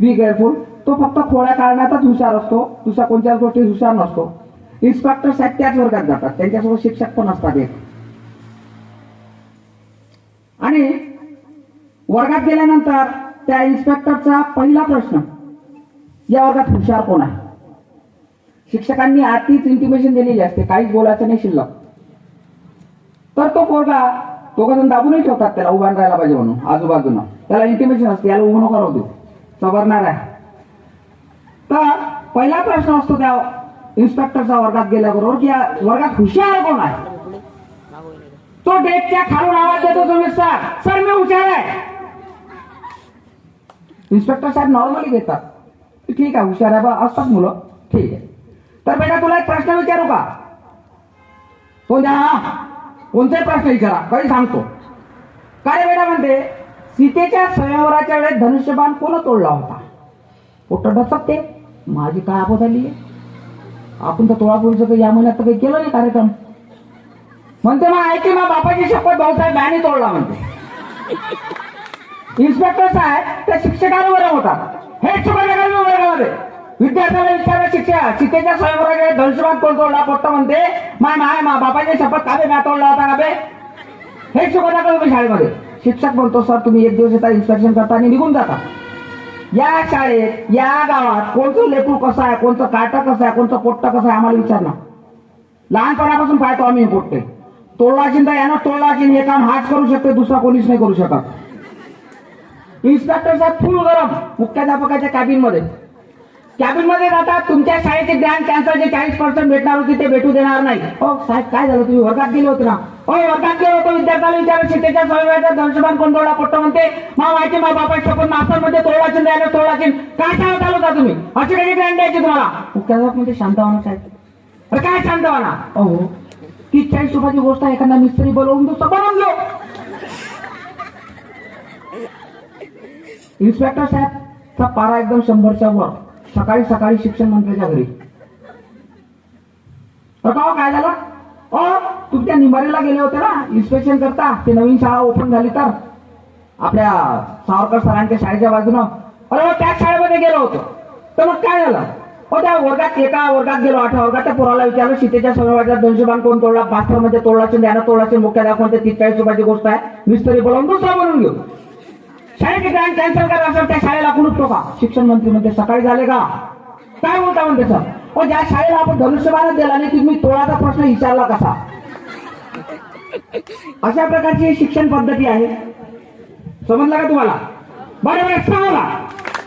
Be careful. तो फक्त खोड्या काढण्यातच हुशार असतो, दुसऱ्या कोणत्याच गोष्टीत हुशार नसतो. इन्स्पेक्टर साहेब त्याच वर्गात जातात, त्यांच्यासोबत शिक्षक पण असतात एक. आणि वर्गात गेल्यानंतर त्या इन्स्पेक्टरचा पहिला प्रश्न, या वर्गात हुशार कोण आहे. शिक्षकांनी आधीच इंटिमेशन दिलेली असते, काहीच बोलायचं नाही शिल्लक. तर तो पोरगा दोघं दाबूनही ठेवतात त्याला, उभा राहायला पाहिजे म्हणून आजूबाजूला. त्याला इंटिमेशन असते, याला उभं नको राहू देऊ, सवरणार आहे. तर पहिला प्रश्न असतो त्या इन्स्पेक्टरचा वर्गात गेल्याबरोबर की या वर्गात हुशार कोण आहे. तो डेस्कच्या खालून आवाज देतो, तुम्ही सर मी हुशार आहे. इन्स्पेक्टर साहेब नॉर्मली देतात, ठीक आहे हुशार आहे बा, असतात मुलं, ठीक आहे. तर बेटा तुला एक प्रश्न विचारू का. तो द्या, कोणताही प्रश्न विचारा, काही सांगतो. काय बेटा म्हणते, सीतेच्या स्वयंवराच्या वेळेस धनुष्यबाण कोण तोडला होता. पोट डचकते, माझी काय आपत आली आहे, आपण तर तोळापुरीचं या महिन्यात तर काही केलं नाही कार्यक्रम. म्हणते मग ऐकी मग बापाची शपथ भाऊसाहेब बॅनी तोडला म्हणते. इन्स्पेक्टर साहेब त्या शिक्षकांवर होतात, हे वर्गामध्ये विद्यार्थ्याला विचारलं शिक्षक, सीतेच्या स्वयंवराच्या धनुष्यबाण कोण तोडला. पोट्ट म्हणते माय बापाची शपथ काबे म्या तोडला होता काबे. हे शिकवता का तुम्ही शाळेमध्ये. शिक्षक बोलतो सर तुम्ही एक दिवस येता इन्स्पेक्शन करता आणि निघून जाता. या शाळेत या गावात कोणतं लेकरू कसं आहे, कोणतं काटा कसं आहे, कोणतं पोट्ट कसं आहे आम्हाला विचारणार. लहानपणापासून पाहतो आम्ही पोट्टे. तोडला चिंता यानं तोडला चिंता, हे काम हाच करू शकते, दुसरा कोणीच नाही करू शकत. इन्स्पेक्टर साहेब फुल गरम मुख्याध्यापकाच्या कॅबिन मध्ये जातात. तुमच्या शाळेचे ग्रँड कॅन्सर जे 40% भेटणार होते ते भेटू देणार नाही. हो साहेब काय झालं, तुम्ही वर्गात गेले होते ना. हो वर्गात गेलो होतो, विद्यार्थ्याला विचारलं सीतेच्या स्वयंवराचा धनुष्यबाण कोण तोडला. पोट्ट म्हणते माहिती बापा शपथ मास्तर मध्ये तोडला चिंता यानं तोडला चिंता. काय सांगत आलो का तुम्ही, अशी काही ग्रँड द्यायची तुम्हाला. मुख्याध्यापक म्हणजे शांतवाना साहेब. अरे काय शांतवाना, हो 30-40 रुपयाची गोष्ट आहे, एखादा मिस्त्री बोलवून दुसरं बनवून घेऊ. इन्स्पेक्टर साहेबचा पारा एकदम 100च्या वर. सकाळी शिक्षण मंत्र्याच्या घरी. काय झालं, तुमच्या निंबारीला गेले होते ना इन्स्पेक्शन करता, ते नवीन शाळा ओपन झाली तर आपल्या सावरकर सरांच्या शाळेच्या बाजूनं. अरे त्याच शाळेमध्ये गेलो होतो. तर मग काय झालं, त्या वर्गात एका वर्गात गेलो 8व्या वर्गात, त्या पोराला विचारलं सीतेच्या स्वयंवराचा धनुष्यबाण कोण तोडला. मास्तर मध्ये तोडला चिंता यानं तोडला चिंता. मुख्याध्यापक म्हणते 30-40 रुपयाची गोष्ट आहे, मिस्त्री बोलावून दुसरा बनवून घेऊ. शाळेचे ग्रँड कॅन्सल करा असेल त्या शाळेला कुलूप का. शिक्षण मंत्री म्हणते सकाळी झाले का, काय बोलता म्हणते सर. ज्या शाळेला आपण धनुष्यबाणच दिला नाही तुम्ही तोडाचा प्रश्न विचारला कसा. अशा प्रकारची शिक्षण पद्धती आहे. समजलं का तुम्हाला. बरोबर सांगा.